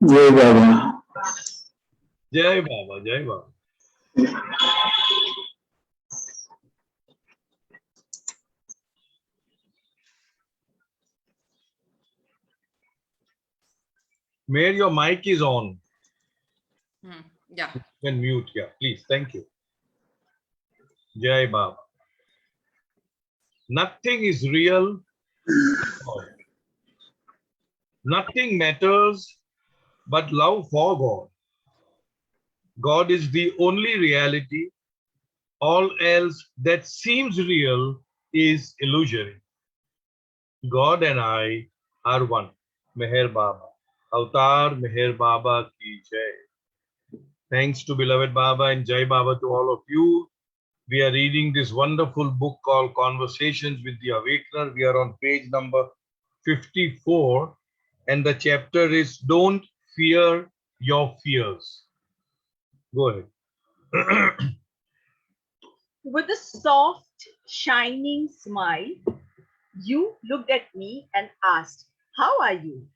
Jai Baba. Jai Baba, Jai Baba. Mayor, your mic is on. Yeah. You can mute, yeah, please. Thank you. Jai Baba. Nothing is real. Nothing matters but love for God. God is the only reality. All else that seems real is illusory. God and I are one. Meher Baba. Avatar Meher Baba ki Jai. Thanks to beloved Baba and Jai Baba to all of you. We are reading this wonderful book called Conversations with the Awakener. We are on page number 54 and the chapter is Don't Fear Your Fears. Go ahead. With a soft, shining smile, you looked at me and asked, "How are you?"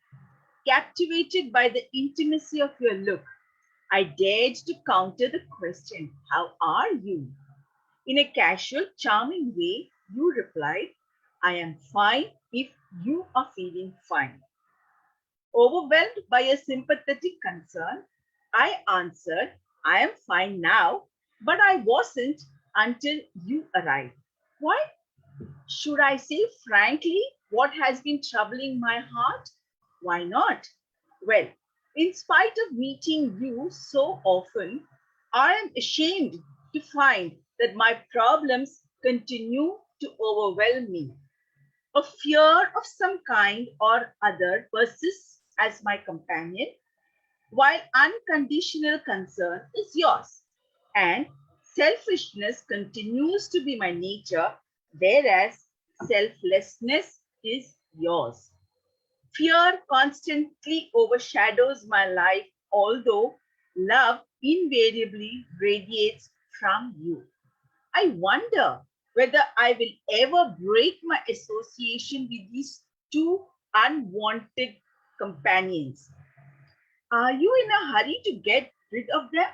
Captivated by the intimacy of your look, I dared to counter the question, "How are you?" In a casual, charming way, you replied, "I am fine if you are feeling fine." Overwhelmed by a sympathetic concern, I answered, "I am fine now, but I wasn't until you arrived." Why? Should I say frankly what has been troubling my heart? Why not? Well, in spite of meeting you so often, I am ashamed to find that my problems continue to overwhelm me. A fear of some kind or other persists as my companion, while unconditional concern is yours, and selfishness continues to be my nature, whereas selflessness is yours. Fear constantly overshadows my life, although love invariably radiates from you. I wonder whether I will ever break my association with these two unwanted companions. Are you in a hurry to get rid of them?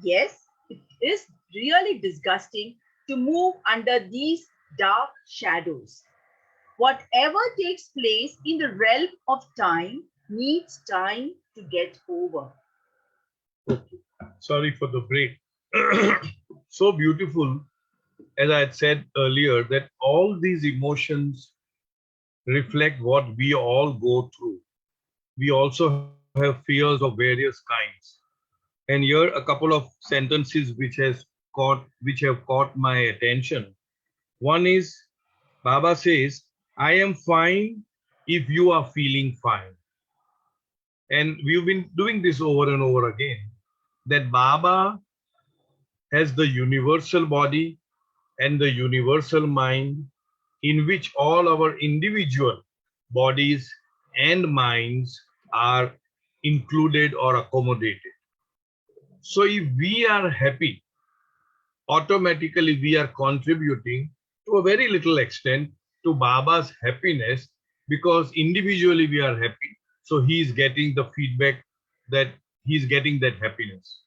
Yes, it is really disgusting to move under these dark shadows. Whatever takes place in the realm of time needs time to get over. Okay. Sorry for the break. So beautiful, as I had said earlier, that all these emotions reflect what we all go through. We also have fears of various kinds. And here a couple of sentences which have caught my attention. One is Baba says, "I am fine if you are feeling fine." And we've been doing this over and over again. That Baba has the universal body and the universal mind in which all our individual bodies and minds are included or accommodated. So if we are happy, automatically we are contributing to a very little extent to Baba's happiness because individually we are happy. So he is getting the feedback that he is getting that happiness.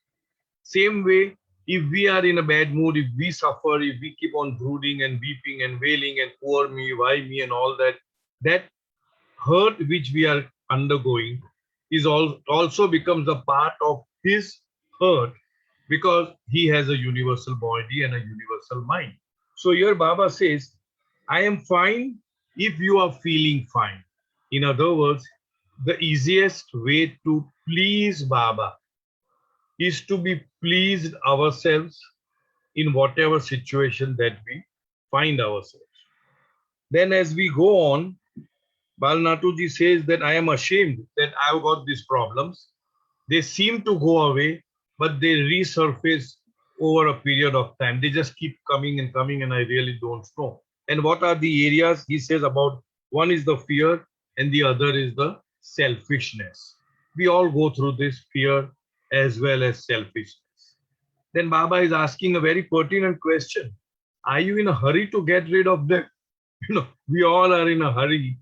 Same way, if we are in a bad mood, if we suffer, if we keep on brooding and weeping and wailing and poor me, why me and all that, that hurt which we are undergoing is also becomes a part of his hurt because he has a universal body and a universal mind. So here Baba says, I am fine if you are feeling fine. In other words, the easiest way to please Baba is to be pleased ourselves in whatever situation that we find ourselves. Then as we go on, Bal Natu ji says that I am ashamed that I've got these problems. They seem to go away, but they resurface over a period of time. They just keep coming and coming, and I really don't know. And what are the areas? He says about one is the fear, and the other is the selfishness. We all go through this fear as well as selfishness. Then Baba is asking a very pertinent question. Are you in a hurry to get rid of them? We all are in a hurry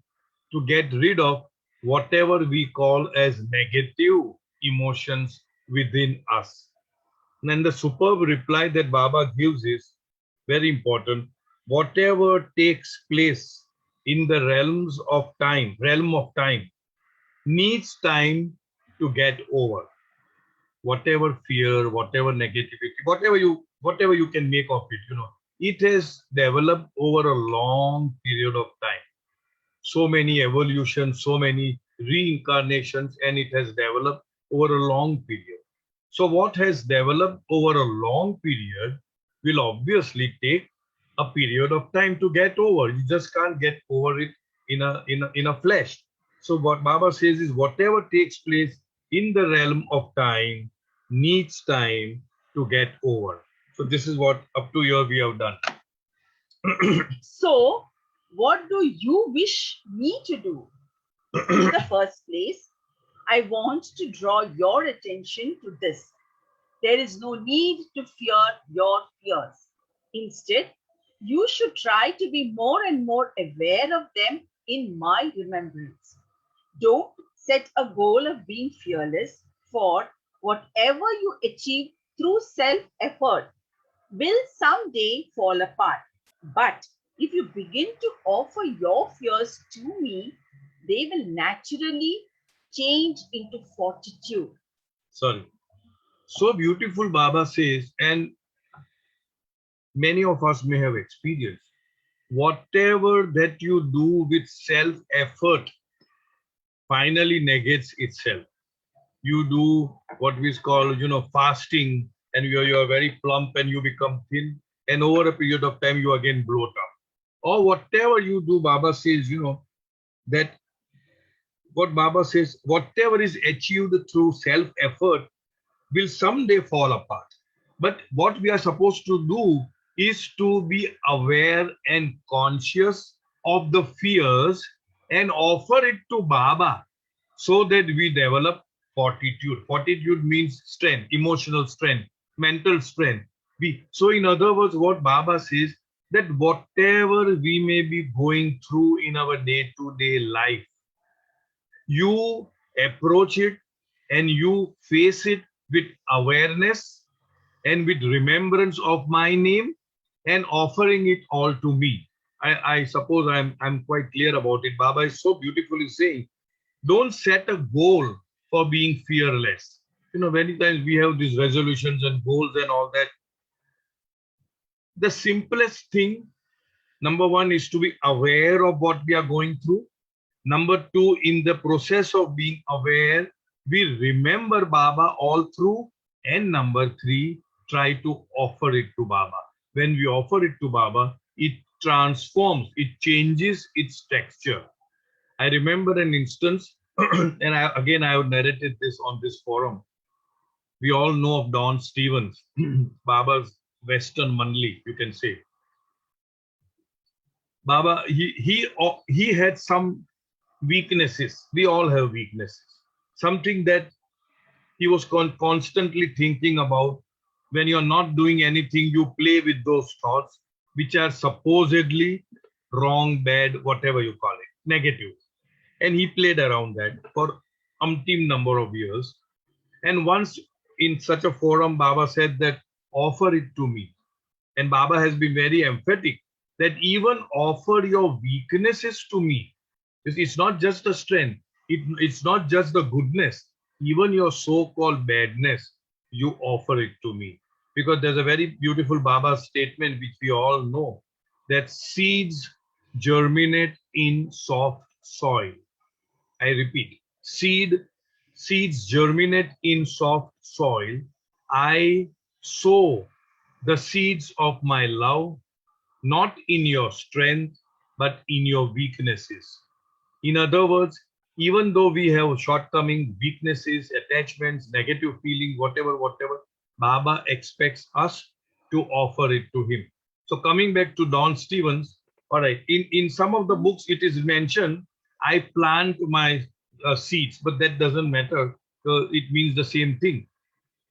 to get rid of whatever we call as negative emotions within us. And then the superb reply that Baba gives is very important. Whatever takes place in the realm of time, needs time to get over. Whatever fear, whatever negativity, whatever you can make of it, it has developed over a long period of time. So many evolutions, so many reincarnations, and it has developed over a long period. So what has developed over a long period will obviously take a period of time to get over. You just can't get over it in a flash. So what Baba says is whatever takes place in the realm of time needs time to get over. So this is what up to here we have done. So, what do you wish me to do? In the first place, I want to draw your attention to this. There is no need to fear your fears. Instead, you should try to be more and more aware of them in my remembrance. Don't set a goal of being fearless, for whatever you achieve through self effort will someday fall apart. But if you begin to offer your fears to me, they will naturally change into fortitude. Sorry. So beautiful, Baba says, and many of us may have experienced. Whatever that you do with self effort finally negates itself. You do what we call, fasting, and you are very plump and you become thin, and over a period of time you again bloat up. Or whatever you do, Baba says, that what Baba says, whatever is achieved through self effort will someday fall apart. But what we are supposed to do is to be aware and conscious of the fears and offer it to Baba so that we develop fortitude. Fortitude means strength, emotional strength, mental strength. So, in other words, what Baba says that whatever we may be going through in our day to day life, you approach it and you face it with awareness and with remembrance of my name and offering it all to me. I suppose I'm quite clear about it. Baba is so beautifully saying, don't set a goal for being fearless. Many times we have these resolutions and goals and all that. The simplest thing, number one, is to be aware of what we are going through. Number two, in the process of being aware, we remember Baba all through. And number three, try to offer it to Baba. When we offer it to Baba, it transforms, it changes its texture. I remember an instance, and I have narrated this on this forum. We all know of Don Stevens, Baba's Western Manli, you can say. Baba, he had some weaknesses. We all have weaknesses. Something that he was constantly thinking about. When you're not doing anything, you play with those thoughts, which are supposedly wrong, bad, whatever you call it, negative. And he played around that for umpteen number of years. And once in such a forum, Baba said that offer it to me. And Baba has been very emphatic that even offer your weaknesses to me. It's not just the strength. It's not just the goodness. Even your so-called badness, you offer it to me. Because there's a very beautiful Baba statement which we all know, that seeds germinate in soft soil. I repeat, seeds germinate in soft soil. I sow the seeds of my love, not in your strength, but in your weaknesses. In other words, even though we have shortcomings, weaknesses, attachments, negative feelings, whatever, Baba expects us to offer it to him. So coming back to Don Stevens, all right, in some of the books it is mentioned, I plant my seeds, but that doesn't matter. It means the same thing.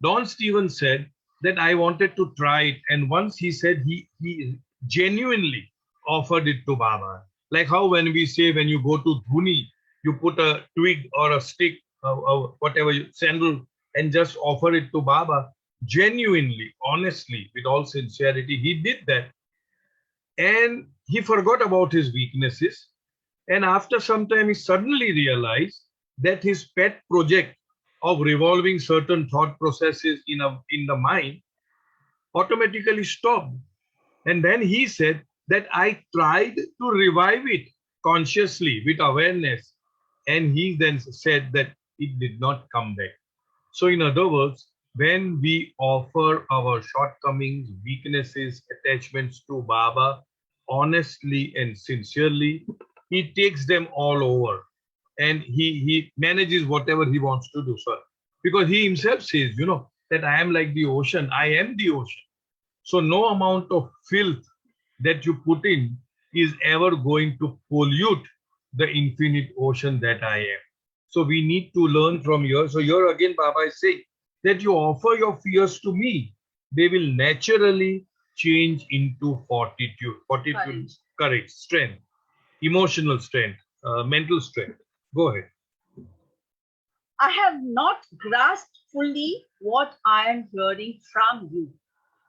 Don Stevens said that I wanted to try it, and once he said he genuinely offered it to Baba. Like how when we say when you go to Dhuni, You put a twig or a stick, whatever, sandal, and just offer it to Baba genuinely, honestly, with all sincerity. He did that. And he forgot about his weaknesses. And after some time, he suddenly realized that his pet project of revolving certain thought processes in the mind automatically stopped. And then he said that I tried to revive it consciously with awareness. And he then said that it did not come back. So, in other words, when we offer our shortcomings, weaknesses, attachments to Baba honestly and sincerely, he takes them all over and he manages whatever he wants to do, sir. Because he himself says, that I am like the ocean, I am the ocean. So, no amount of filth that you put in is ever going to pollute the infinite ocean that I am. So we need to learn from here. So here again, Baba is saying that you offer your fears to me. They will naturally change into fortitude. Fortitude, courage, strength, emotional strength, mental strength. Go ahead. I have not grasped fully what I am hearing from you.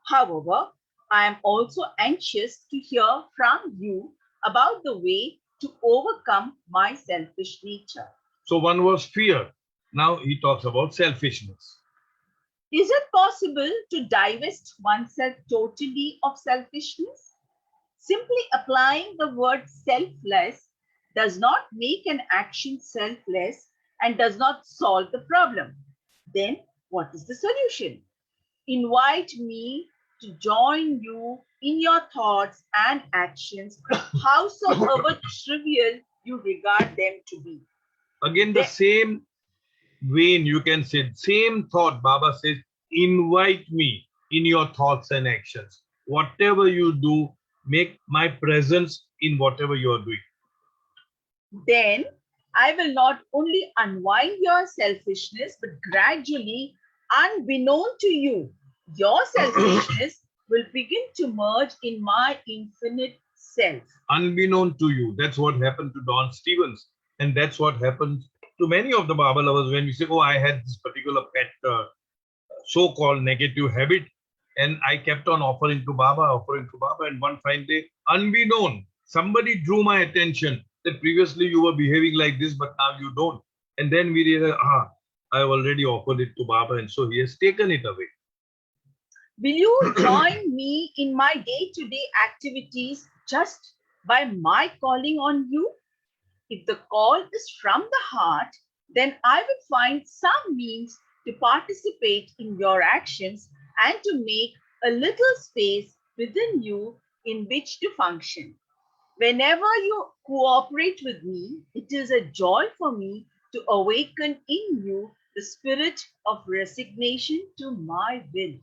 However, I am also anxious to hear from you about the way to overcome my selfish nature. So one was fear. Now he talks about selfishness. Is it possible to divest oneself totally of selfishness? Simply applying the word selfless does not make an action selfless and does not solve the problem. Then what is the solution? Invite me to join you in your thoughts and actions, howsoever trivial you regard them to be. Again, the same vein, you can say, same thought. Baba says, invite me in your thoughts and actions. Whatever you do, make my presence in whatever you are doing. Then I will not only unwind your selfishness, but gradually, unbeknown to you, your selfishness will begin to merge in my infinite self. Unbeknown to you. That's what happened to Don Stevens. And that's what happens to many of the Baba lovers when we say, oh, I had this particular pet so-called negative habit. And I kept on offering to Baba. And one fine day, unbeknown, somebody drew my attention that previously you were behaving like this, but now you don't. And then we realized, I've already offered it to Baba, and so he has taken it away. Will you join me in my day-to-day activities just by my calling on you? If the call is from the heart, then I will find some means to participate in your actions and to make a little space within you in which to function. Whenever you cooperate with me, it is a joy for me to awaken in you the spirit of resignation to my will.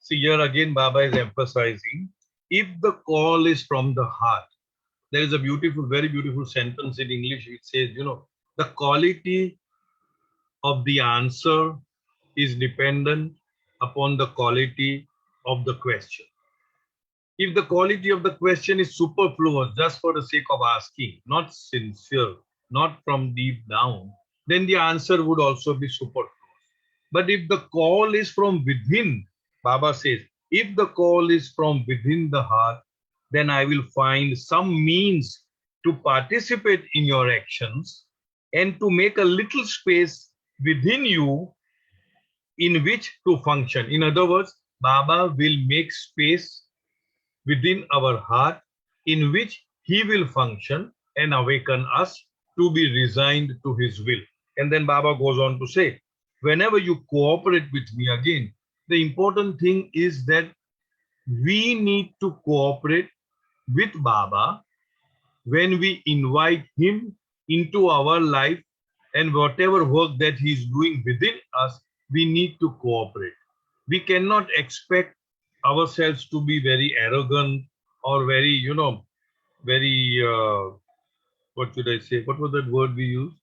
See, here again, Baba is emphasizing, if the call is from the heart, there is a beautiful, very beautiful sentence in English. It says, the quality of the answer is dependent upon the quality of the question. If the quality of the question is superfluous, just for the sake of asking, not sincere, not from deep down, then the answer would also be superfluous. But if the call is from within, Baba says, if the call is from within the heart, then I will find some means to participate in your actions and to make a little space within you in which to function. In other words, Baba will make space within our heart in which he will function and awaken us to be resigned to his will. And then Baba goes on to say, whenever you cooperate with me again, the important thing is that we need to cooperate with Baba when we invite him into our life, and whatever work that he is doing within us, we need to cooperate. We cannot expect ourselves to be very arrogant or very, very, what should I say? What was that word we used?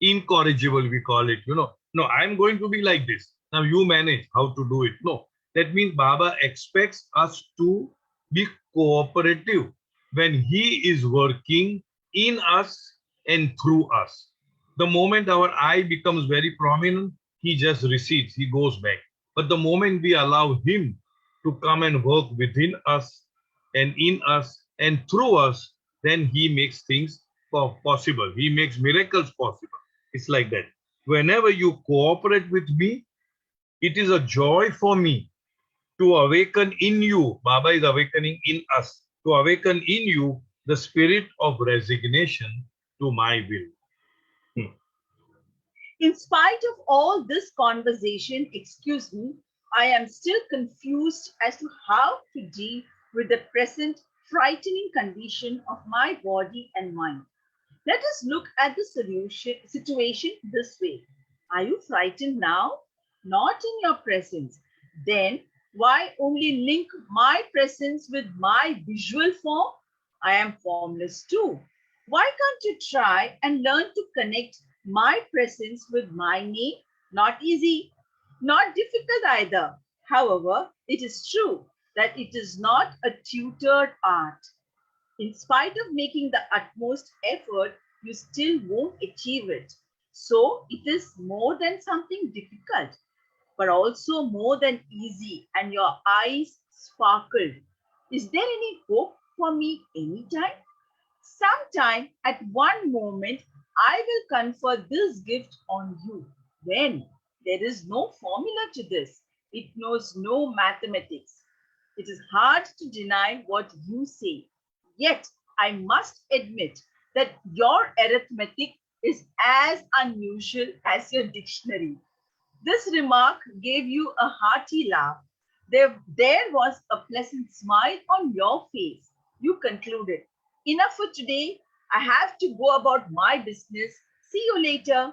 Incorrigible, we call it, No, I'm going to be like this. Now you manage how to do it. No, that means Baba expects us to be cooperative when he is working in us and through us. The moment our eye becomes very prominent, he just recedes, he goes back. But the moment we allow him to come and work within us and in us and through us, then he makes things possible. He makes miracles possible. It's like that. Whenever you cooperate with me, it is a joy for me to awaken in you. Baba is awakening in us. To awaken in you the spirit of resignation to my will. In spite of all this conversation, excuse me, I am still confused as to how to deal with the present frightening condition of my body and mind. Let us look at the situation this way. Are you frightened now? Not in your presence. Then why only link my presence with my visual form? I am formless too. Why can't you try and learn to connect my presence with my name? Not easy, not difficult either. However, it is true that it is not a tutored art. In spite of making the utmost effort, you still won't achieve it. So it is more than something difficult, but also more than easy, and your eyes sparkled. Is there any hope for me anytime? Sometime at one moment, I will confer this gift on you. Then there is no formula to this. It knows no mathematics. It is hard to deny what you say. Yet, I must admit that your arithmetic is as unusual as your dictionary. This remark gave you a hearty laugh. There was a pleasant smile on your face. You concluded, enough for today. I have to go about my business. See you later.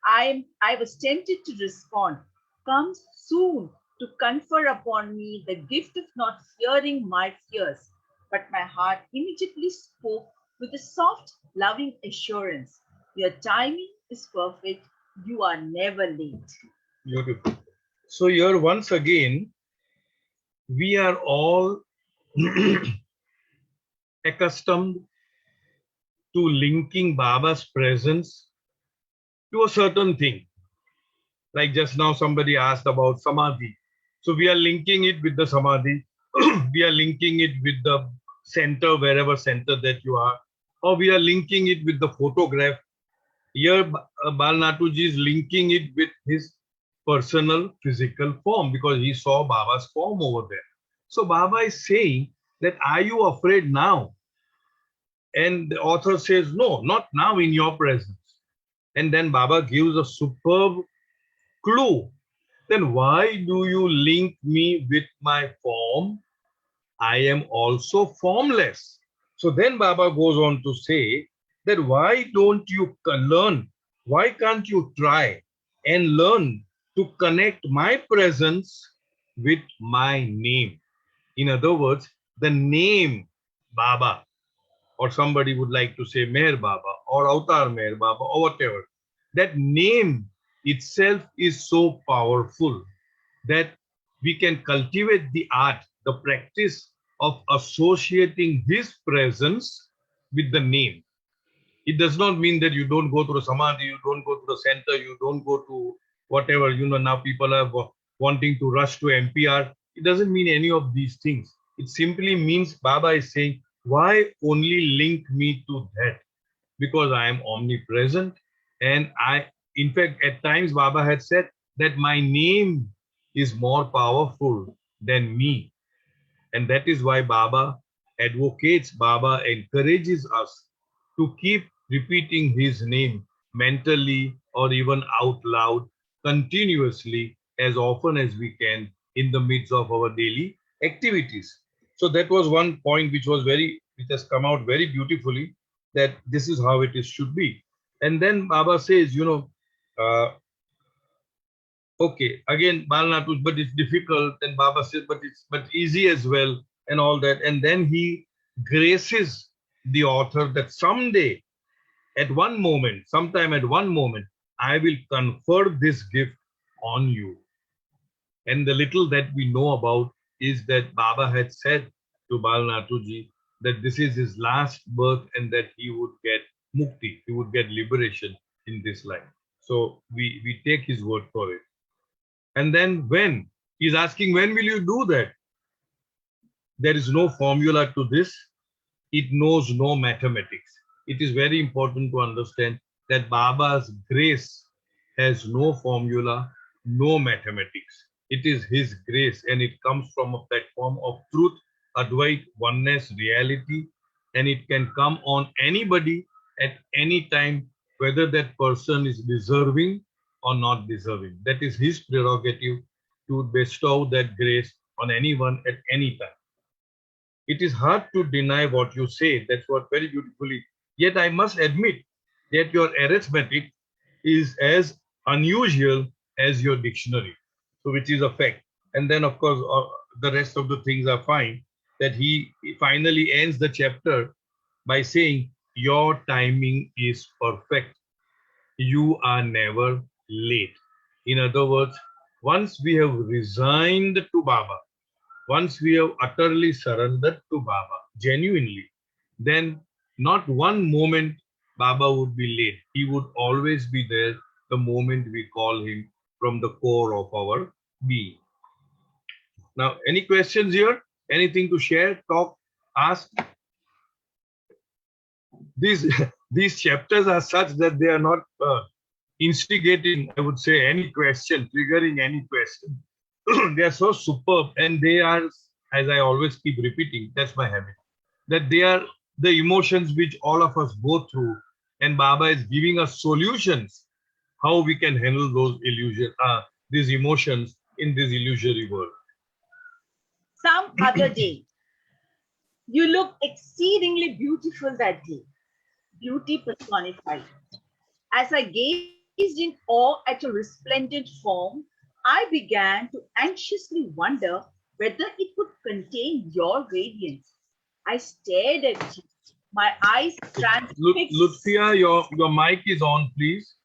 I was tempted to respond, come soon to confer upon me the gift of not fearing my fears. But my heart immediately spoke with a soft, loving assurance. Your timing is perfect. You are never late. Beautiful. So here once again, we are all accustomed to linking Baba's presence to a certain thing. Like just now somebody asked about Samadhi. So we are linking it with the Samadhi. We are linking it with the center, wherever center that you are. Or we are linking it with the photograph. Here Bal Natuji is linking it with his personal physical form because he saw Baba's form over there. So Baba is saying that, are you afraid now? And the author says, no, not now in your presence. And then Baba gives a superb clue. Then why do you link me with my form? I am also formless. So then Baba goes on to say that why don't you learn? Why can't you try and learn to connect my presence with my name? In other words, the name Baba, or somebody would like to say Meher Baba or Avatar Meher Baba or whatever. That name itself is so powerful that we can cultivate the art, the practice of associating his presence with the name. It does not mean that you don't go to the samadhi, you don't go to the center, you don't go to whatever, now people are wanting to rush to MPR. It doesn't mean any of these things. It simply means Baba is saying, why only link me to that? Because I am omnipresent. And in fact, at times Baba had said that my name is more powerful than me. And that is why Baba advocates, Baba encourages us to keep repeating his name mentally or even out loud continuously as often as we can in the midst of our daily activities. So that was one point which has come out very beautifully, that this is how it should be. And then Baba says, okay, again, Bal Natu, but it's difficult. And Baba says, but easy as well, and all that. And then he graces the author that someday, sometime at one moment, I will confer this gift on you. And the little that we know about is that Baba had said to Bal Natuji that this is his last birth and that he would get mukti, he would get liberation. in this life. So we take his word for it. And then when? He's asking, when will you do that? There is no formula to this. It knows no mathematics. It is very important to understand that Baba's grace has no formula, no mathematics. It is his grace and it comes from a platform of truth, Advait, oneness, reality, and it can come on anybody at any time, whether that person is deserving or not deserving. That is his prerogative to bestow that grace on anyone at any time. It is hard to deny what you say. That's what very beautifully. Yet I must admit that your arithmetic is as unusual as your dictionary. So, which is a fact. And then, of course, the rest of the things are fine. That he finally ends the chapter by saying, your timing is perfect. You are never late. In other words, once we have resigned to Baba, once we have utterly surrendered to Baba, genuinely, then not one moment Baba would be late. He would always be there the moment we call him from the core of our being. Now, any questions here? Anything to share, talk, ask? These, these chapters are such that they are not instigating, I would say, any question, triggering any question. They are so superb, and they are, as I always keep repeating, that's my habit, that they are the emotions which all of us go through, and Baba is giving us solutions how we can handle those these emotions in this illusory world. Some other day, you looked exceedingly beautiful that day, beauty personified. As I gazed in awe at your resplendent form, I began to anxiously wonder whether it would contain your radiance. I stared at you, my eyes transfixed. Lutfia, your mic is on, please.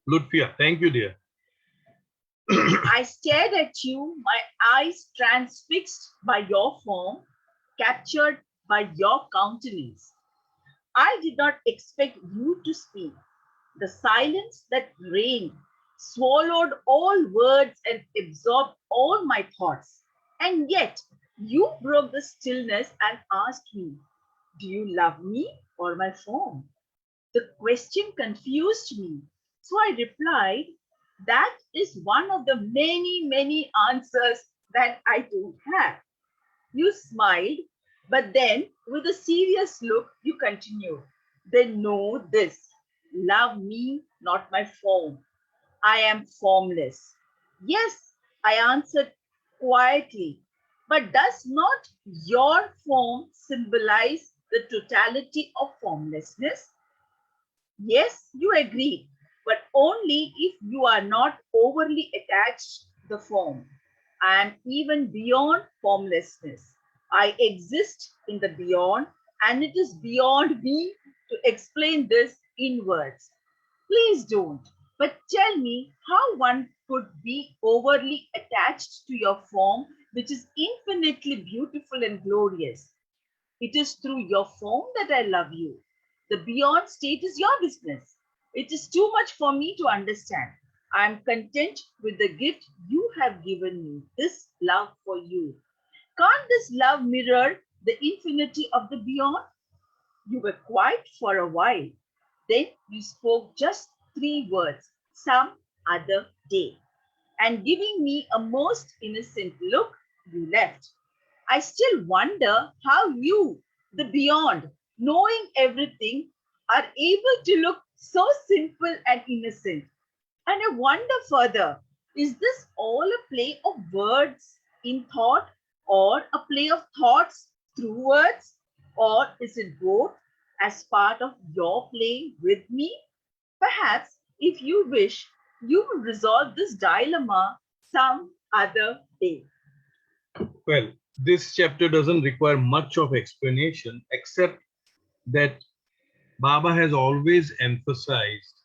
Lutfia, thank you, dear. I stared at you, my eyes transfixed by your form, captured by your countenance. I did not expect you to speak. The silence that reigned swallowed all words and absorbed all my thoughts. And yet, you broke the stillness and asked me, do you love me or my form? The question confused me. So I replied, that is one of the many, many answers that I don't have. You smiled, but then with a serious look, you continued. Then know this, love me, not my form. I am formless. Yes, I answered quietly, but does not your form symbolize the totality of formlessness? Yes, you agreed, but only if you are not overly attached to the form. I am even beyond formlessness. I exist in the beyond, and it is beyond me to explain this in words. Please don't, but tell me how one could be overly attached to your form, which is infinitely beautiful and glorious. It is through your form that I love you. The beyond state is your business. It is too much for me to understand. I am content with the gift you have given me, this love for you. Can't this love mirror the infinity of the beyond? You were quiet for a while. Then you spoke just 3 words, some other day. And giving me a most innocent look, you left. I still wonder how you, the beyond, knowing everything, are able to look so simple and innocent. And I wonder further, is this all a play of words in thought, or a play of thoughts through words? Or is it both as part of your play with me? Perhaps, if you wish, you will resolve this dilemma some other day. Well, this chapter doesn't require much of explanation, except that Baba has always emphasized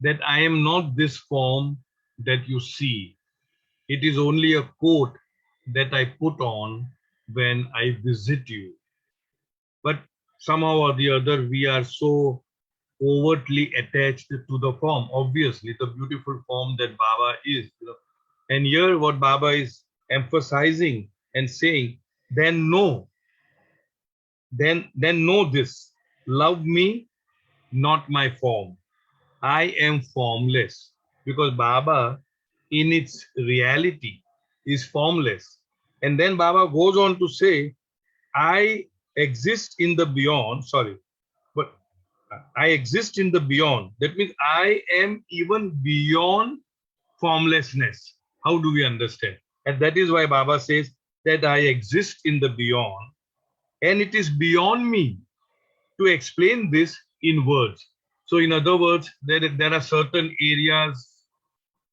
that I am not this form that you see. It is only a coat that I put on when I visit you. But somehow or the other, we are so overtly attached to the form. Obviously, the beautiful form that Baba is. And here, what Baba is emphasizing and saying, then know, then know this. Love me, not my form. I am formless. Because Baba, in its reality, is formless. And then Baba goes on to say, I exist in the beyond. Sorry, but I exist in the beyond. That means I am even beyond formlessness. How do we understand? And that is why Baba says that I exist in the beyond, and it is beyond me to explain this in words. So, in other words, there are certain areas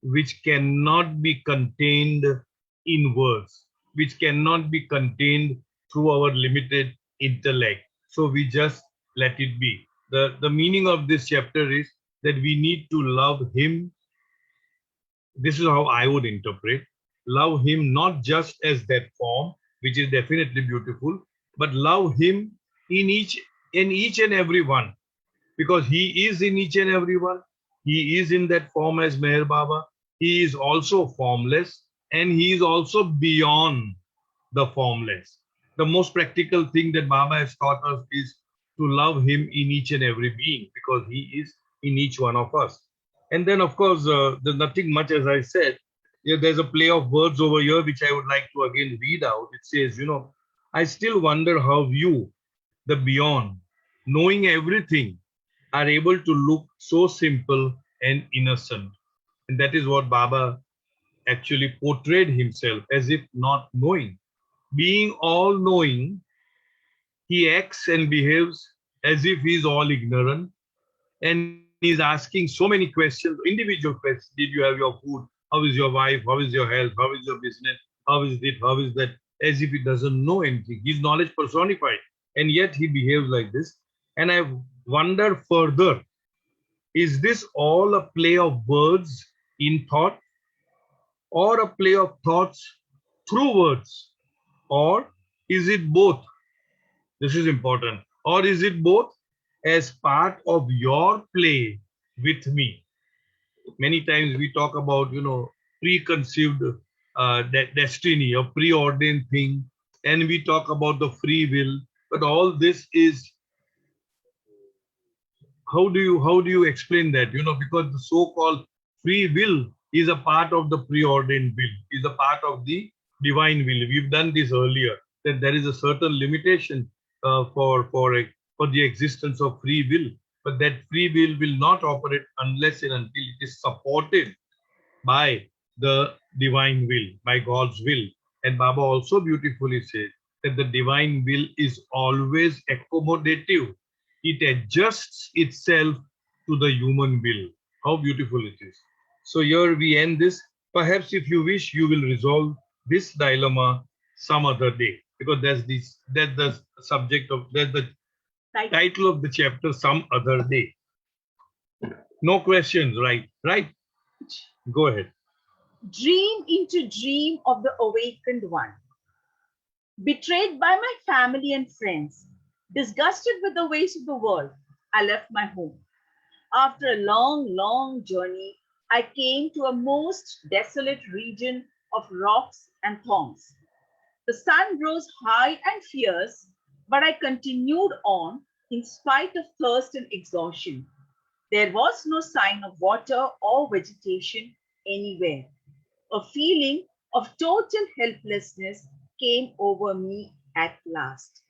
which cannot be contained in words, which cannot be contained through our limited intellect. So we just let it be. The meaning of this chapter is that we need to love Him. This is how I would interpret. Love Him not just as that form, which is definitely beautiful, but love Him in each and every one, because He is in each and every one. He is in that form as Meher Baba. He is also formless, and He is also beyond the formless. The most practical thing that Baba has taught us is to love Him in each and every being, because He is in each one of us. And then, of course, there's nothing much, as I said. Yeah, there's a play of words over here, which I would like to again read out. It says, I still wonder how you, the beyond, knowing everything, are able to look so simple and innocent. And that is what Baba actually portrayed himself, as if not knowing. Being all knowing, he acts and behaves as if he is all ignorant, and he's asking so many questions, individual questions. Did you have your food? How is your wife? How is your health? How is your business? How is it? How is that? As if he doesn't know anything. He's knowledge personified, and yet he behaves like this. And I wonder further, is this all a play of words in thought, or a play of thoughts through words? Or is it both? This is important. Or is it both as part of your play with me? Many times we talk about, preconceived destiny, a preordained thing, and we talk about the free will. But all this is, how do you explain that? Because the so-called free will is a part of the preordained will, is a part of the divine will. We've done this earlier, that there is a certain limitation for the existence of free will, but that free will not operate unless and until it is supported by the divine will, by God's will. And Baba also beautifully says that the divine will is always accommodative. It adjusts itself to the human will. How beautiful it is. So here we end this. Perhaps if you wish, you will resolve this dilemma some other day, because that's the subject of, that's the title of the chapter, some other day. No questions, right? Right? Go ahead. Dream into dream of the awakened one. Betrayed by my family and friends, disgusted with the ways of the world, I left my home. After a long, long journey, I came to a most desolate region of rocks and thorns. The sun rose high and fierce, but I continued on in spite of thirst and exhaustion. There was no sign of water or vegetation anywhere. A feeling of total helplessness came over me at last.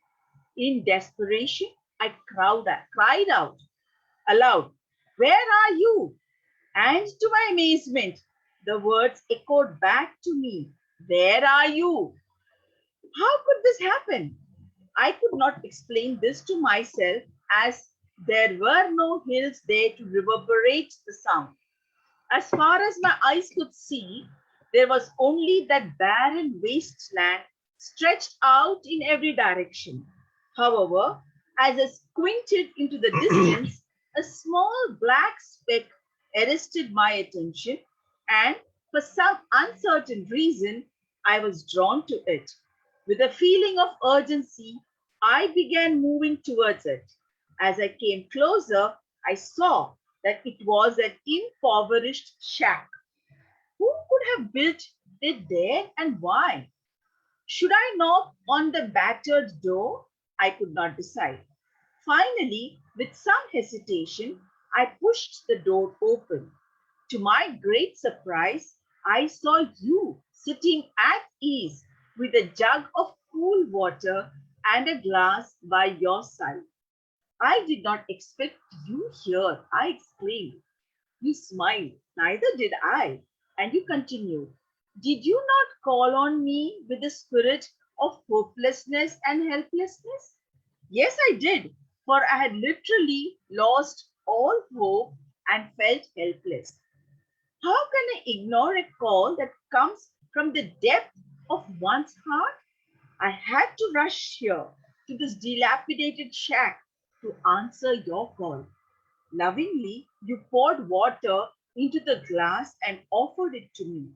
In desperation, I cried out aloud, "Where are you?" And to my amazement, the words echoed back to me, "Where are you?" How could this happen? I could not explain this to myself, as there were no hills there to reverberate the sound. As far as my eyes could see, there was only that barren wasteland stretched out in every direction. However, as I squinted into the distance, a small black speck arrested my attention, and for some uncertain reason, I was drawn to it. With a feeling of urgency, I began moving towards it. As I came closer, I saw that it was an impoverished shack. Who could have built it there and why? Should I knock on the battered door? I could not decide. Finally, with some hesitation, I pushed the door open. To my great surprise, I saw you sitting at ease with a jug of cool water and a glass by your side. I did not expect you here, I exclaimed. You smiled. Neither did I. And you continued. Did you not call on me with a spirit of hopelessness and helplessness? Yes, I did, for I had literally lost all hope and felt helpless. How can I ignore a call that comes from the depth of one's heart? I had to rush here to this dilapidated shack to answer your call. Lovingly, you poured water into the glass and offered it to me.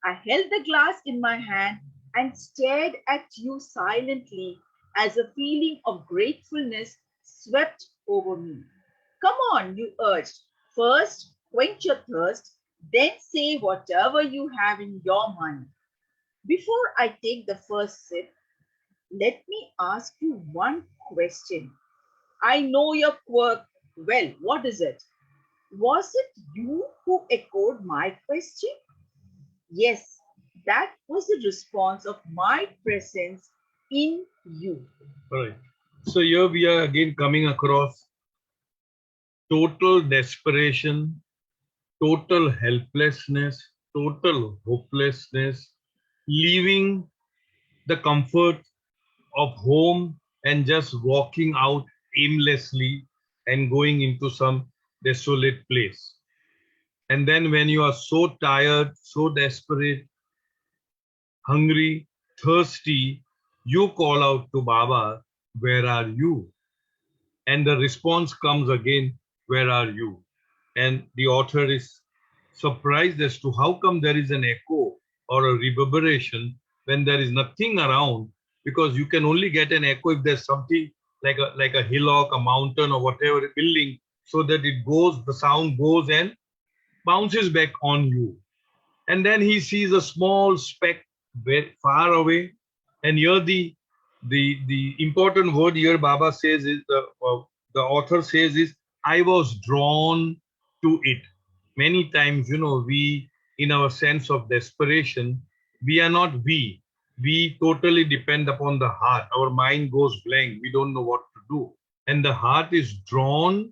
I held the glass in my hand and stared at you silently as a feeling of gratefulness swept over me. Come on, you urged. First, quench your thirst, then say whatever you have in your mind. Before I take the first sip, let me ask you one question. I know your quirk well. What is it? Was it you who echoed my question? Yes, that was the response of my presence in you. Right. So here we are again coming across total desperation, total helplessness, total hopelessness, leaving the comfort of home and just walking out aimlessly and going into some desolate place. And then when you are so tired, so desperate, hungry, thirsty, you call out to Baba, where are you? And the response comes again, where are you? And the author is surprised as to how come there is an echo or a reverberation when there is nothing around, because you can only get an echo if there's something like a hillock, a mountain, or whatever building, so that it goes, the sound goes and bounces back on you. And then he sees a small speck very far away. And here the important word here Baba says is the author says is, I was drawn to it. Many times, we, in our sense of desperation, we are not we. We totally depend upon the heart. Our mind goes blank. We don't know what to do. And the heart is drawn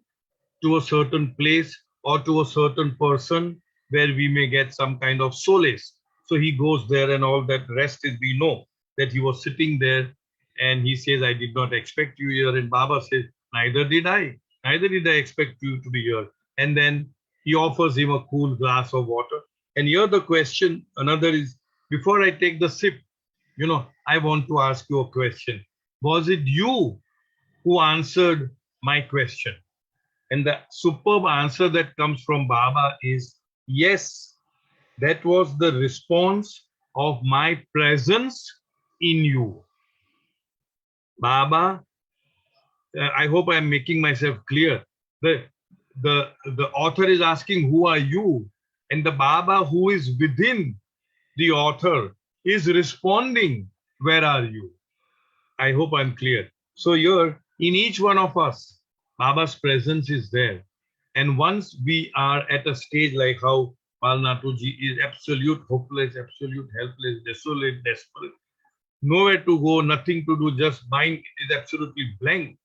to a certain place or to a certain person where we may get some kind of solace. So he goes there, and all that rest is, we know that he was sitting there and he says, I did not expect you here. And Baba says, neither did I. Neither did I expect you to be here. And then he offers him a cool glass of water. And here the question, another is, before I take the sip, I want to ask you a question. Was it you who answered my question? And the superb answer that comes from Baba is, yes, that was the response of my presence in you. Baba, I hope I'm making myself clear. The author is asking, who are you? And the Baba who is within the author is responding, where are you? I hope I'm clear. So here, in each one of us, Baba's presence is there. And once we are at a stage like how Bal Natu ji is absolute hopeless, absolute helpless, desolate, desperate, nowhere to go, nothing to do, just mind is absolutely blank.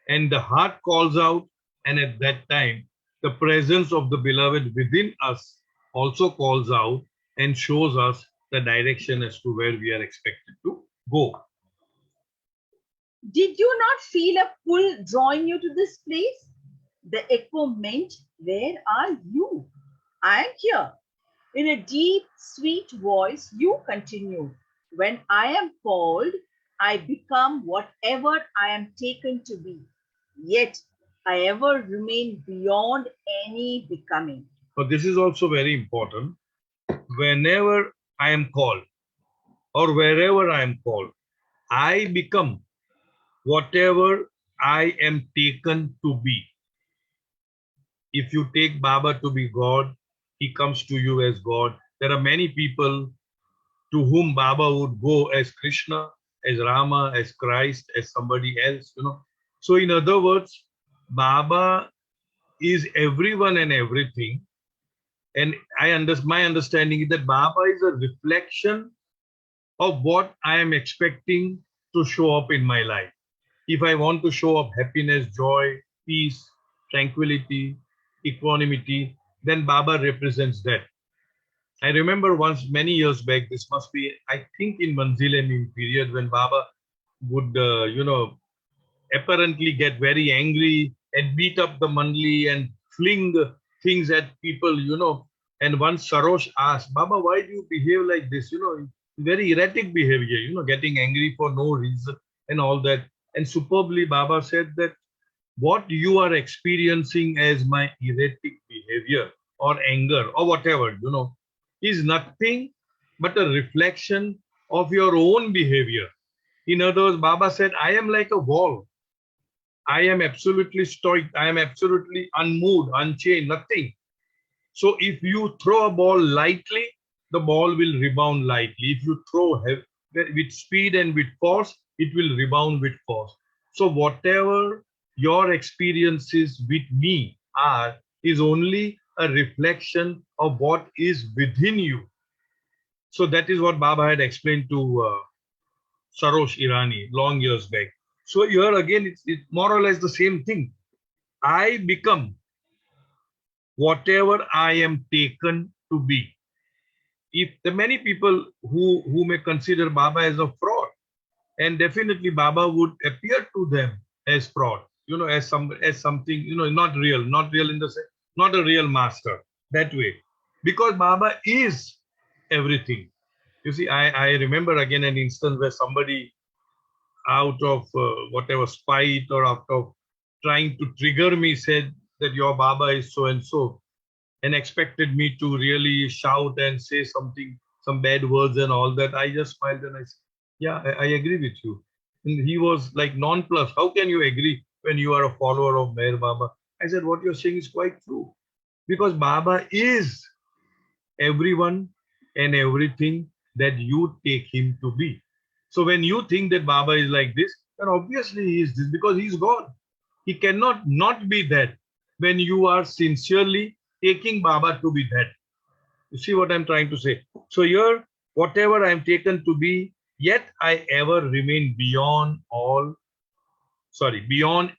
And the heart calls out, and at that time, the presence of the beloved within us also calls out and shows us the direction as to where we are expected to go. Did you not feel a pull drawing you to this place? The echo meant, where are you? I am here. In a deep, sweet voice, you continued, when I am called, I become whatever I am taken to be. Yet, I ever remain beyond any becoming. But this is also very important. Whenever I am called, or wherever I am called, I become whatever I am taken to be. If you take Baba to be God, he comes to you as God. There are many people to whom Baba would go as Krishna, as Rama, as Christ, as somebody else, So in other words, Baba is everyone and everything. And my understanding is that Baba is a reflection of what I am expecting to show up in my life. If I want to show up happiness, joy, peace, tranquility, equanimity, then Baba represents that. I remember once many years back, this must be, I think in Manzilemin period when Baba would, apparently get very angry and beat up the mandli and fling things at people, And once Sarosh asked, Baba, why do you behave like this? Very erratic behavior, getting angry for no reason and all that. And superbly, Baba said that what you are experiencing as my erratic behavior or anger or whatever, is nothing but a reflection of your own behavior. In other words, Baba said, I am like a wall. I am absolutely stoic. I am absolutely unmoved, unchanged, nothing. So if you throw a ball lightly, the ball will rebound lightly. If you throw with speed and with force, it will rebound with force. So whatever your experiences with me are is only a reflection of what is within you. So that is what Baba had explained to Sarosh Irani long years back. So here again, it's more or less the same thing. I become whatever I am taken to be. If there are many people who may consider Baba as a fraud, and definitely Baba would appear to them as fraud, as something, not real in the sense, not a real master that way, because Baba is everything. You see, I remember again an instance where somebody out of whatever spite or out of trying to trigger me said that your Baba is so and so, and expected me to really shout and say something, some bad words and all that. I just smiled and I said, yeah, I agree with you. And he was like nonplussed. How can you agree when you are a follower of Meher Baba? I said, what you're saying is quite true. Because Baba is everyone and everything that you take him to be. So when you think that Baba is like this, then obviously he is this because he's God. He cannot not be that when you are sincerely taking Baba to be that. You see what I'm trying to say? So here, whatever I'm taken to be, yet I ever remain beyond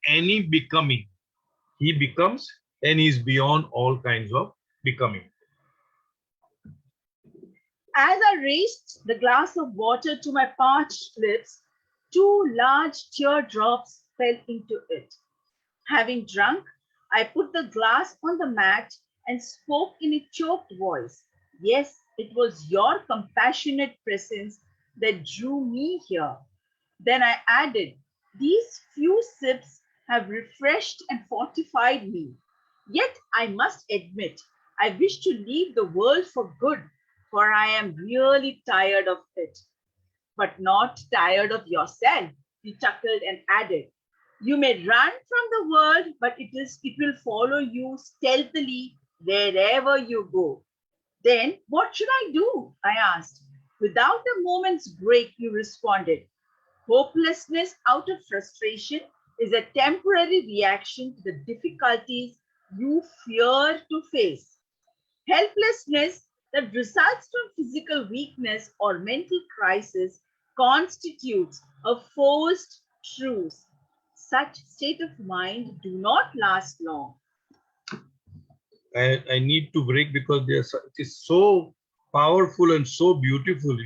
any becoming. He becomes and he's beyond all kinds of becoming. As I raised the glass of water to my parched lips, 2 large teardrops fell into it. Having drunk, I put the glass on the mat and spoke in a choked voice. Yes, it was your compassionate presence that drew me here. Then I added, these few sips have refreshed and fortified me. Yet I must admit, I wish to leave the world for good, for I am really tired of it. But not tired of yourself, he chuckled and added. You may run from the world, but it will follow you stealthily wherever you go. Then what should I do? I asked. Without a moment's break, you responded. Hopelessness out of frustration is a temporary reaction to the difficulties you fear to face. Helplessness that results from physical weakness or mental crisis constitutes a forced truce. Such state of mind do not last long. I need to break because it is so powerful and so beautiful,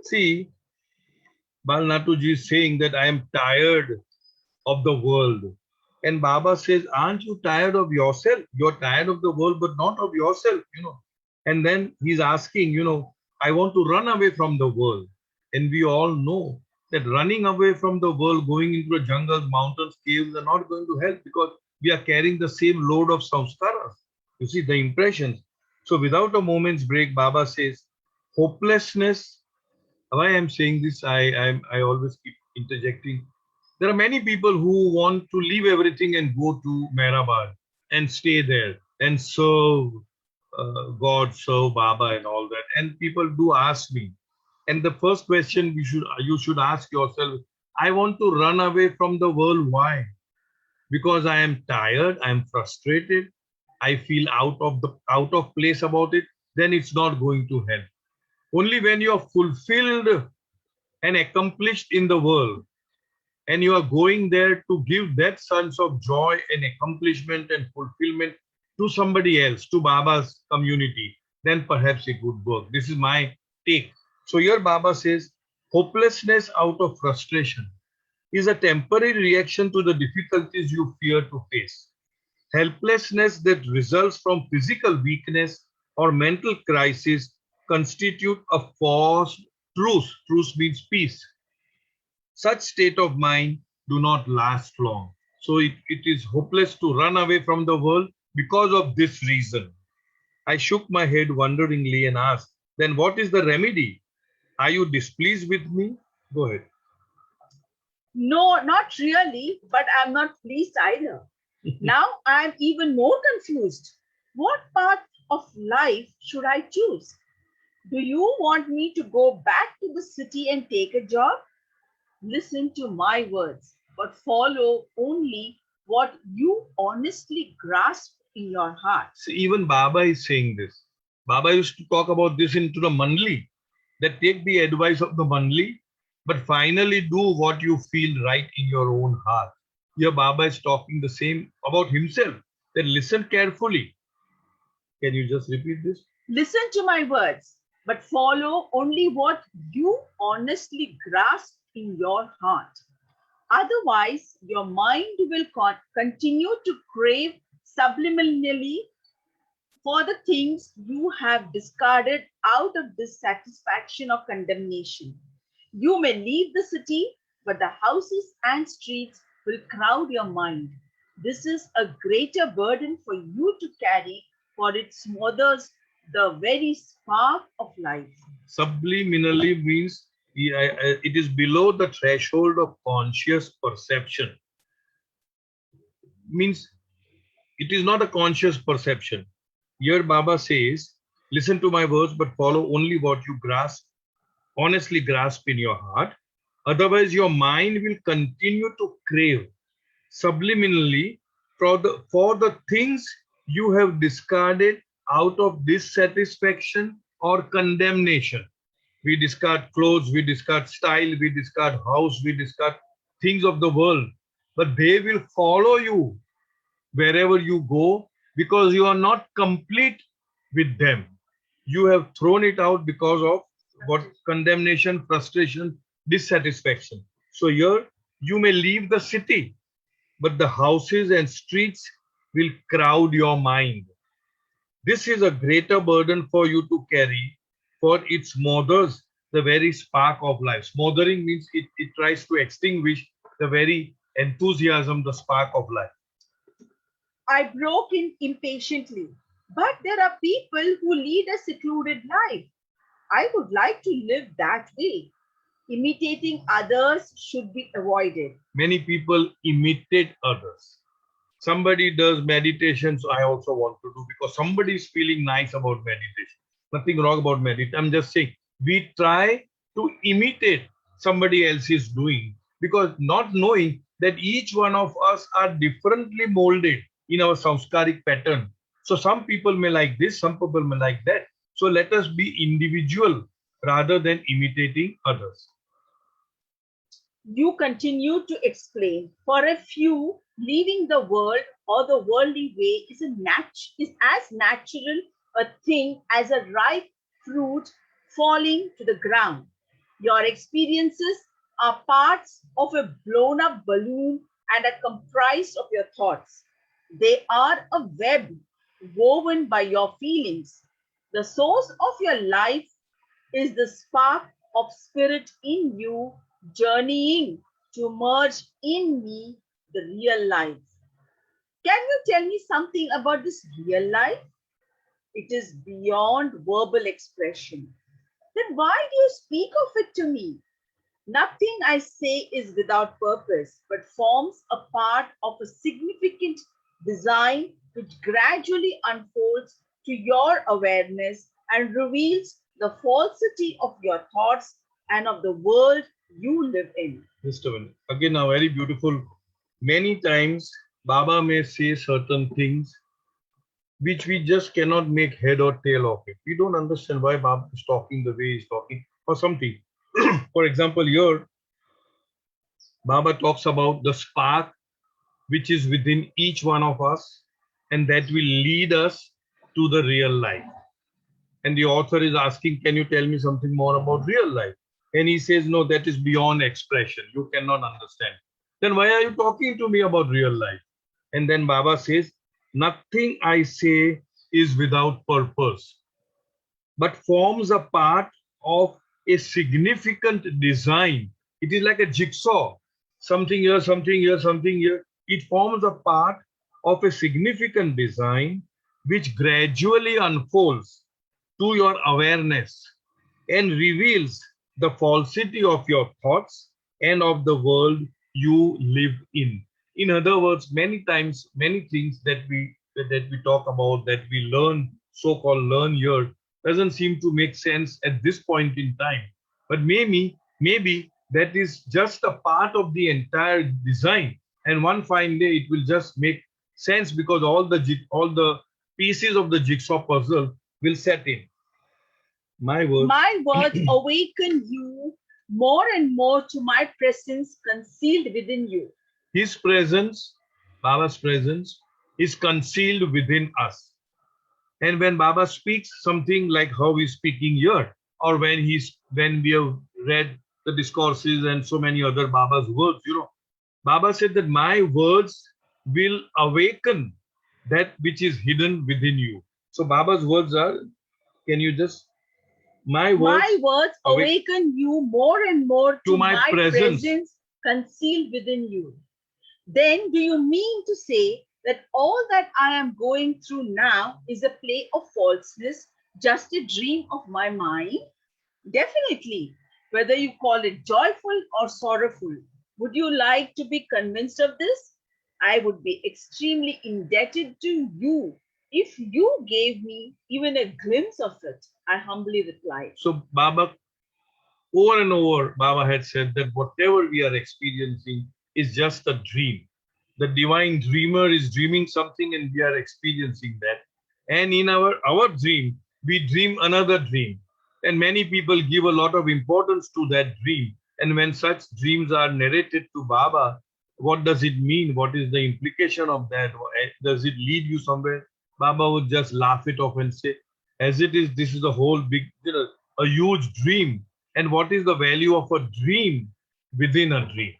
See, Bal Natu ji is saying that I am tired of the world. And Baba says, aren't you tired of yourself? You're tired of the world, but not of yourself. And then he's asking, I want to run away from the world. And we all know that running away from the world, going into the jungles, mountains, caves are not going to help because we are carrying the same load of samskaras. You see, the impressions. So without a moment's break, Baba says, hopelessness. Why I'm saying this, I always keep interjecting. There are many people who want to leave everything and go to Mehrabad. and stay there and serve God, serve Baba and all that. And people do ask me. And the first question you should ask yourself, I want to run away from the world. Why? Because I am tired, I am frustrated, I feel out of place about it, then it's not going to help. Only when you are fulfilled and accomplished in the world, and you are going there to give that sense of joy and accomplishment and fulfillment to somebody else, to Baba's community, then perhaps it would work. This is my take. So here Baba says, hopelessness out of frustration is a temporary reaction to the difficulties you fear to face. Helplessness that results from physical weakness or mental crisis constitute a forced truce. Truce means peace. Such state of mind do not last long. So it is hopeless to run away from the world because of this reason. I shook my head wonderingly and asked, then what is the remedy? Are you displeased with me? Go ahead. No, not really, but I'm not pleased either. Now I'm even more confused. What path of life should I choose? Do you want me to go back to the city and take a job? Listen to my words, but follow only what you honestly grasp in your heart. So even Baba is saying this. Baba used to talk about this into the Mandli, that take the advice of the Mandli, but finally do what you feel right in your own heart. Here Baba is talking the same about himself. Then listen carefully. Can you just repeat this? Listen to my words, but follow only what you honestly grasp in your heart. Otherwise, your mind will continue to crave subliminally for the things you have discarded out of dissatisfaction or condemnation. You may leave the city, but the houses and streets will crowd your mind. This is a greater burden for you to carry, for it smothers the very spark of life. Subliminally means it is below the threshold of conscious perception. Means it is not a conscious perception. Here Baba says, listen to my words, but follow only what you grasp, honestly grasp in your heart. Otherwise, your mind will continue to crave subliminally for the things you have discarded out of dissatisfaction or condemnation. We discard clothes, we discard style, we discard house, we discard things of the world, but they will follow you wherever you go because you are not complete with them. You have thrown it out because of what condemnation, frustration, dissatisfaction. So here you may leave the city, but the houses and streets will crowd your mind. This is a greater burden for you to carry, for it smothers the very spark of life. Smothering means it tries to extinguish the very enthusiasm, the spark of life. I broke in impatiently. But there are people who lead a secluded life. I would like to live that way. Imitating others should be avoided. Many people imitate others. Somebody does meditation, so I also want to do because somebody is feeling nice about meditation. Nothing wrong about meditation. I'm just saying we try to imitate somebody else is doing because not knowing that each one of us are differently molded in our samskaric pattern. So some people may like this, some people may like that. So let us be individual rather than imitating others. You continue to explain. For a few, leaving the world or the worldly way is as natural a thing as a ripe fruit falling to the ground. Your experiences are parts of a blown up balloon and are comprised of your thoughts. They are a web woven by your feelings. The source of your life is the spark of spirit in you journeying to merge in me the real life. Can you tell me something about this real life? It is beyond verbal expression. Then why do you speak of it to me? Nothing I say is without purpose, but forms a part of a significant design which gradually unfolds to your awareness and reveals the falsity of your thoughts and of the world you live in. Just a minute. Again, a very beautiful. Many times, Baba may say certain things which we just cannot make head or tail of it. We don't understand why Baba is talking the way he's talking or something. For example, here, Baba talks about the spark which is within each one of us and that will lead us to the real life. And the author is asking, can you tell me something more about real life? And he says, no, that is beyond expression. You cannot understand. Then why are you talking to me about real life? And then Baba says, nothing I say is without purpose, but forms a part of a significant design. It is like a jigsaw. Something here, something here, something here. It forms a part of a significant design which gradually unfolds to your awareness and reveals the falsity of your thoughts and of the world you live in. In other words, many times, many things that we talk about, that we learn, so-called learn here, doesn't seem to make sense at this point in time. But maybe that is just a part of the entire design. And one fine day it will just make sense because all the pieces of the jigsaw puzzle will set in. My words awaken you more and more to my presence concealed within you. His presence, Baba's presence, is concealed within us. And when Baba speaks something like how he's speaking here, or when we have read the discourses and so many other Baba's words, Baba said that my words will awaken that which is hidden within you. So Baba's words are, can you just, my words awaken you more and more to my presence concealed within you. Then do you mean to say that all that I am going through now is a play of falseness, just a dream of my mind? Definitely, whether you call it joyful or sorrowful. Would you like to be convinced of this? I would be extremely indebted to you if you gave me even a glimpse of it, I humbly replied. So Baba, over and over, Baba had said that whatever we are experiencing is just a dream. The divine dreamer is dreaming something and we are experiencing that. And in our dream, we dream another dream. And many people give a lot of importance to that dream. And when such dreams are narrated to Baba, what does it mean? What is the implication of that? Does it lead you somewhere? Baba would just laugh it off and say, as it is, this is a whole big, a huge dream. And what is the value of a dream within a dream?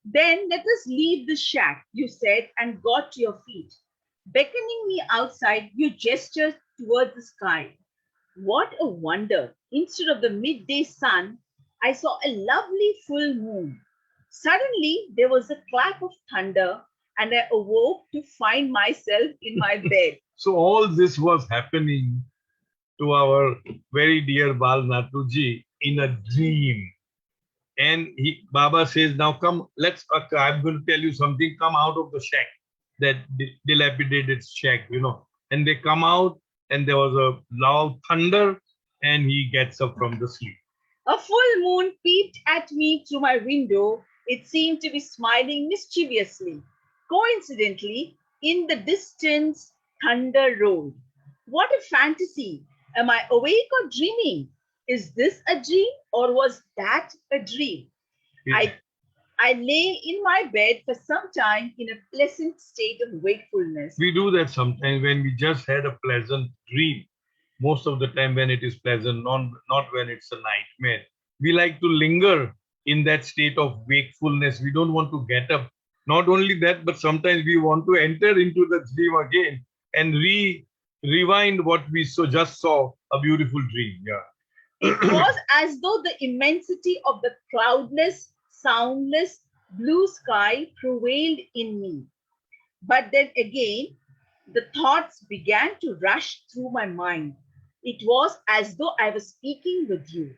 Then let us leave the shack, you said, and got to your feet. Beckoning me outside, you gestured towards the sky. What a wonder! Instead of the midday sun, I saw a lovely full moon. Suddenly, there was a clap of thunder, and I awoke to find myself in my bed. So all this was happening to our very dear Bal Natu ji in a dream. And Baba says, now come, I'm going to tell you something, come out of the shack, that dilapidated shack, And they come out and there was a loud thunder and he gets up from the sleep. A full moon peeped at me through my window. It seemed to be smiling mischievously. Coincidentally, in the distance, thunder rolled. What a fantasy! Am I awake or dreaming? Is this a dream or was that a dream? Yeah. I lay in my bed for some time in a pleasant state of wakefulness. We do that sometimes when we just had a pleasant dream. Most of the time when it is pleasant, not when it's a nightmare. We like to linger in that state of wakefulness. We don't want to get up. Not only that, but sometimes we want to enter into the dream again and rewind what we just saw, a beautiful dream. Yeah. It was as though the immensity of the cloudless, soundless blue sky prevailed in me. But then again, the thoughts began to rush through my mind. It was as though I was speaking with you.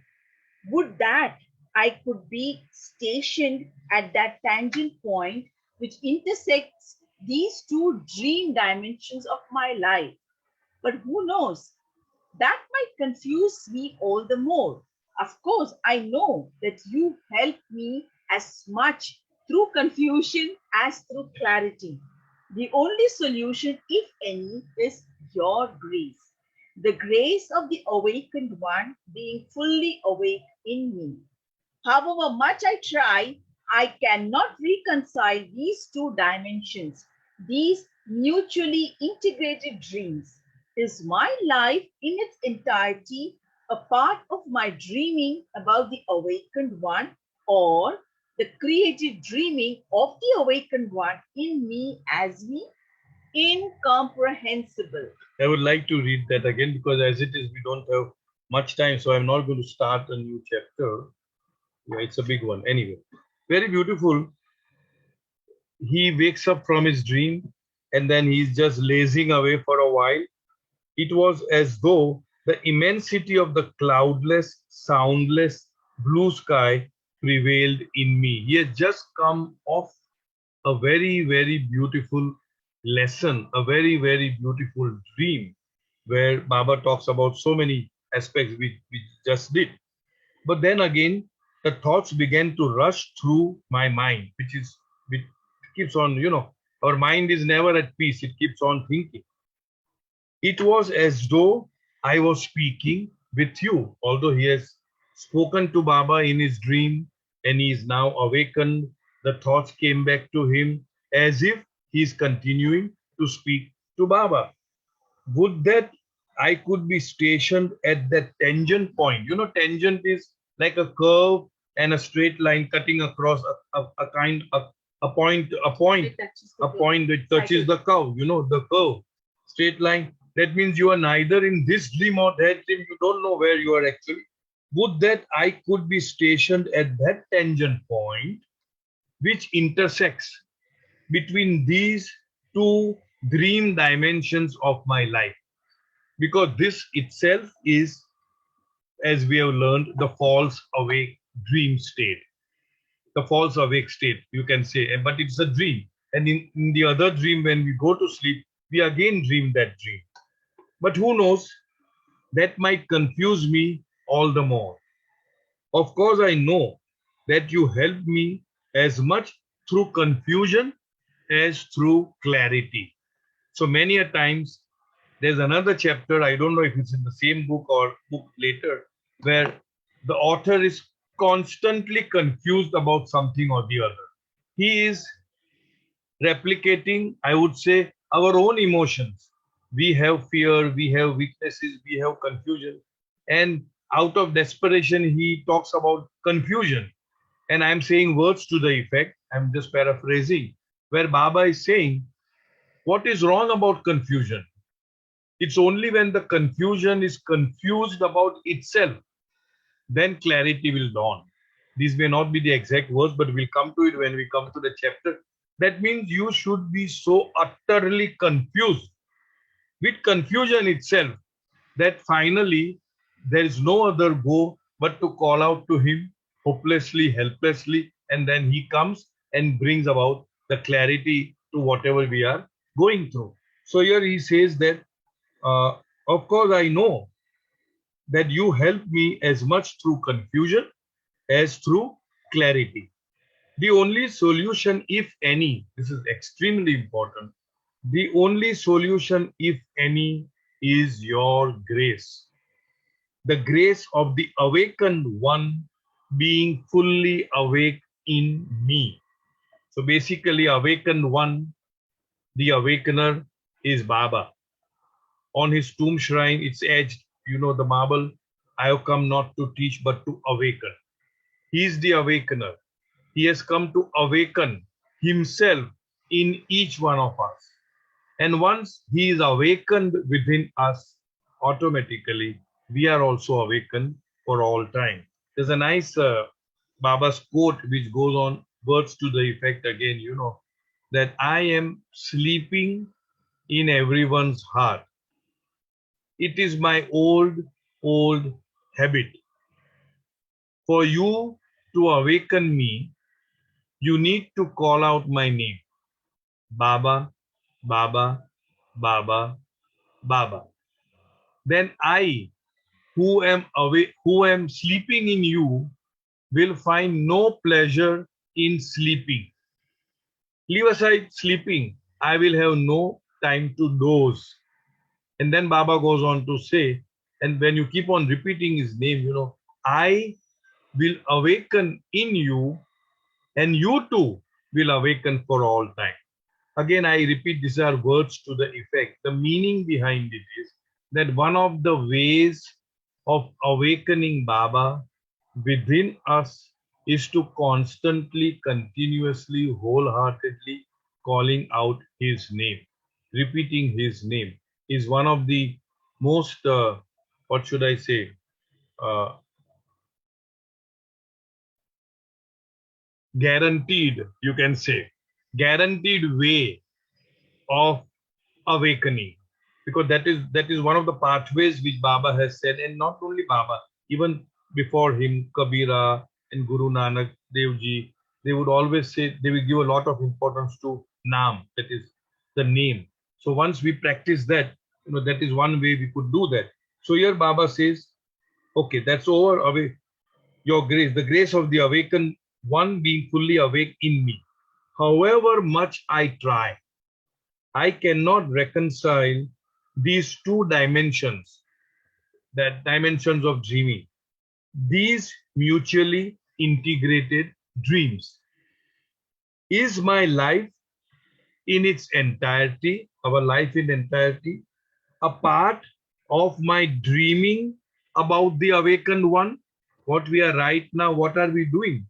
Would that I could be stationed at that tangent point which intersects these two dream dimensions of my life. But who knows? That might confuse me all the more. Of course, I know that you help me as much through confusion as through clarity. The only solution, if any, is your grace. The grace of the awakened one being fully awake in me. However much I try, I cannot reconcile these two dimensions, these mutually integrated dreams. Is my life in its entirety a part of my dreaming about the awakened one, or the creative dreaming of the awakened one in me as me? Incomprehensible. I would like to read that again because as it is, we don't have much time, so I'm not going to start a new chapter. Yeah, it's a big one. Anyway, very beautiful. He wakes up from his dream and then he's just lazing away for a while. It was as though the immensity of the cloudless, soundless blue sky prevailed in me. He had just come off a very, very beautiful lesson, a very, very beautiful dream, where Baba talks about so many aspects we just did. But then again, the thoughts began to rush through my mind, which keeps on, our mind is never at peace. It keeps on thinking. It was as though I was speaking with you, although he has spoken to Baba in his dream and he is now awakened. The thoughts came back to him as if he is continuing to speak to Baba. Would that I could be stationed at that tangent point. Tangent is like a curve and a straight line cutting across a point, a point that touches the curve, the curve, straight line. That means you are neither in this dream or that dream. You don't know where you are actually. Would that I could be stationed at that tangent point, which intersects between these two dream dimensions of my life. Because this itself is, as we have learned, the false awake dream state. The false awake state, you can say, but it's a dream. And in the other dream, when we go to sleep, we again dream that dream. But who knows? That might confuse me all the more. Of course, I know that you help me as much through confusion as through clarity. So many a times, there's another chapter, I don't know if it's in the same book or book later, where the author is constantly confused about something or the other. He is replicating, I would say, our own emotions. We have fear, we have weaknesses, we have confusion. And out of desperation, he talks about confusion. And I'm saying words to the effect, I'm just paraphrasing, where Baba is saying, what is wrong about confusion? It's only when the confusion is confused about itself, then clarity will dawn. These may not be the exact words, but we'll come to it when we come to the chapter. That means you should be so utterly confused with confusion itself that finally there is no other go but to call out to him hopelessly, helplessly, and then he comes and brings about the clarity to whatever we are going through. So here he says that, of course, I know that you help me as much through confusion as through clarity. The only solution, if any, this is extremely important, the only solution, if any, is your grace. The grace of the awakened one being fully awake in me. So basically, awakened one, the awakener, is Baba. On his tomb shrine, it's edged, the marble, I have come not to teach but to awaken. He is the awakener. He has come to awaken himself in each one of us. And once he is awakened within us, automatically we are also awakened for all time. There's a nice Baba's quote which goes on, words to the effect again, that I am sleeping in everyone's heart. It is my old habit. For you to awaken me, you need to call out my name. Baba, Baba, Baba, Baba. Then I, who am away, who am sleeping in you, will find no pleasure in sleeping. Leave aside sleeping. I will have no time to doze. And then Baba goes on to say, and when you keep on repeating his name, I will awaken in you, and you too will awaken for all time. Again, I repeat, these are words to the effect. The meaning behind it is that one of the ways of awakening Baba within us is to constantly, continuously, wholeheartedly calling out his name. Repeating his name is one of the most, what should I say, uh, guaranteed, you can say, guaranteed way of awakening, because that is one of the pathways which Baba has said. And not only Baba, even before him, Kabira and Guru Nanak Dev Ji, they would always say, they will give a lot of importance to Naam, that is the name. So once we practice that, that is one way we could do that. So here Baba says, okay, that's over. Away your grace, the grace of the awakened one being fully awake in me. However much I try, I cannot reconcile these two dimensions, that dimensions of dreaming, these mutually integrated dreams. Is my life in its entirety, our life in entirety, a part of my dreaming about the awakened one? What we are right now, what are we doing?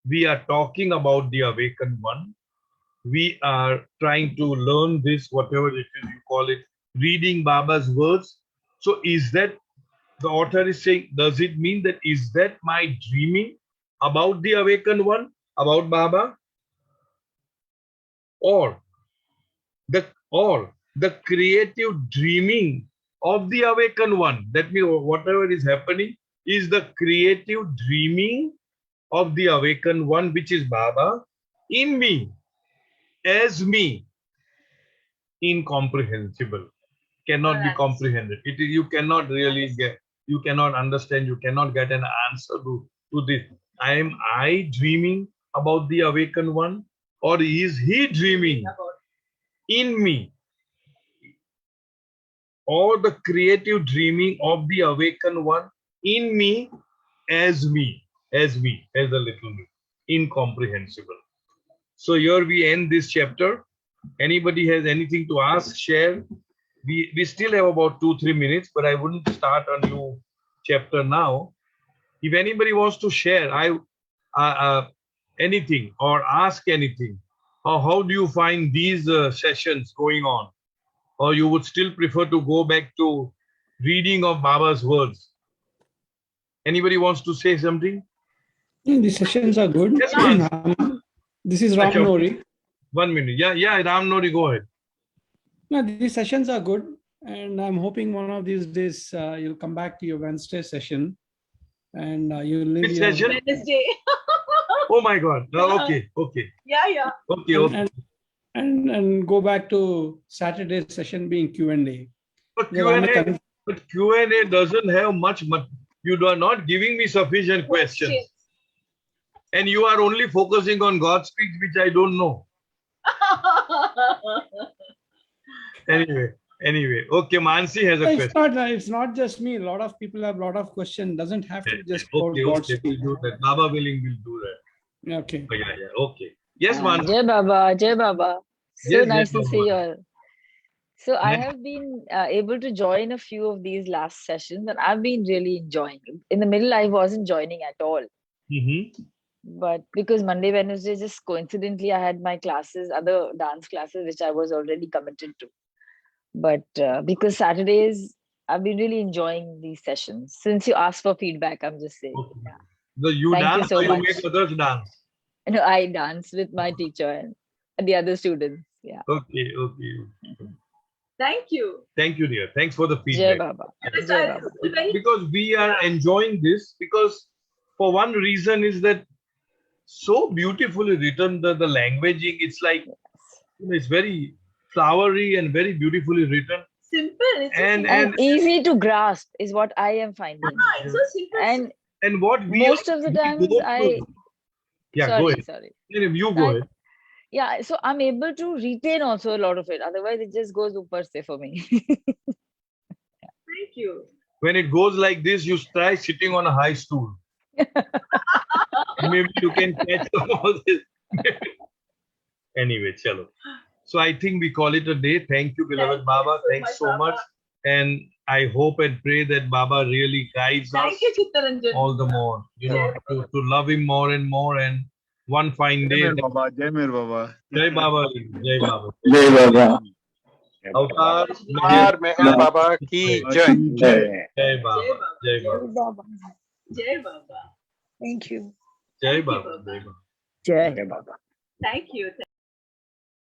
We are talking about the awakened one. We are trying to learn this, whatever it is you call it, reading Baba's words. So is that, the author is saying, does it mean that, is that my dreaming about the awakened one, about Baba? Or the creative dreaming of the awakened one? That means whatever is happening is the creative dreaming of the awakened one, which is Baba, in me, as me. Incomprehensible, cannot be comprehended. It is, you cannot really get, you cannot understand, you cannot get an answer to this. Am I dreaming about the awakened one, or is he dreaming in me? Or the creative dreaming of the awakened one in me, as me, as a little me. Incomprehensible. So here we end this chapter. Anybody has anything to ask, share? We still have about 2-3 minutes, but I wouldn't start a new chapter now. If anybody wants to share, anything or ask anything, or how do you find these sessions going on, or you would still prefer to go back to reading of Baba's words? Anybody wants to say something? The sessions are good. Yes, ma'am. This is Ram Nori. 1 minute. Yeah, Ram Nori, go ahead. No, these sessions are good, and I'm hoping one of these days you'll come back to your Wednesday session, and you'll live Which your session? Wednesday. Oh my God. No, okay. Yeah. Okay. and go back to Saturday session being Q&A. But Q&A doesn't have much. You are not giving me sufficient questions. And you are only focusing on God speaks, which I don't know. Anyway. Okay, Mansi has a question. It's not just me. A lot of people have a lot of questions. Doesn't have to just okay, God we'll do that. Baba willing, we'll do that. Okay. Oh, yeah. Okay. Yes, Mansi. Jai Baba, Jai Baba. So Yes, nice Jai to Baba. see you all. So I Yes. have been able to join a few of these last sessions, and I've been really enjoying it. In the middle, I wasn't joining at all. But because Monday, Wednesday, just coincidentally, I had my classes, other dance classes, which I was already committed to. But because Saturdays, I've been really enjoying these sessions. Since you asked for feedback, I'm just saying. Okay. Yeah. So you Thank you dance so or you much. make others dance? No, I dance with my teacher and the other students. Yeah. Okay. Thank you. Thank you, dear. Thanks for the Jai feedback. Baba. Because Jai Baba. Because we are enjoying this, because for one reason is that so beautifully written, the languaging, it's like It's very flowery and very beautifully written. Simple. It's so And- simple. And easy to grasp is what I am finding. Ah, it's so simple. And what we most of the we times go I through- Yeah, go sorry, ahead. sorry. You go I- ahead. Yeah, so I'm able to retain also a lot of it. Otherwise, it just goes upar se for me. Thank you. When it goes like this, you try sitting on a high stool. Maybe you can catch all this. Anyway, chalo. So I think we call it a day. Thank you, beloved Thank you Baba. so Thanks much, so Baba. much. And I hope and pray that Baba really guides us Thank you, Chittaranjan. all the more, to love him more and more. And one fine day. Jai Meer Baba, Jai Meer Baba. Jai Baba. Jai Baba. Jai Baba. Avatar, Har Meher Baba ki Jai. Jai. Jai Baba. Jai Baba. Jai Baba. Thank you. Jai Thank you, Baba. Baba. Jai Baba. Jai. Baba. Thank you.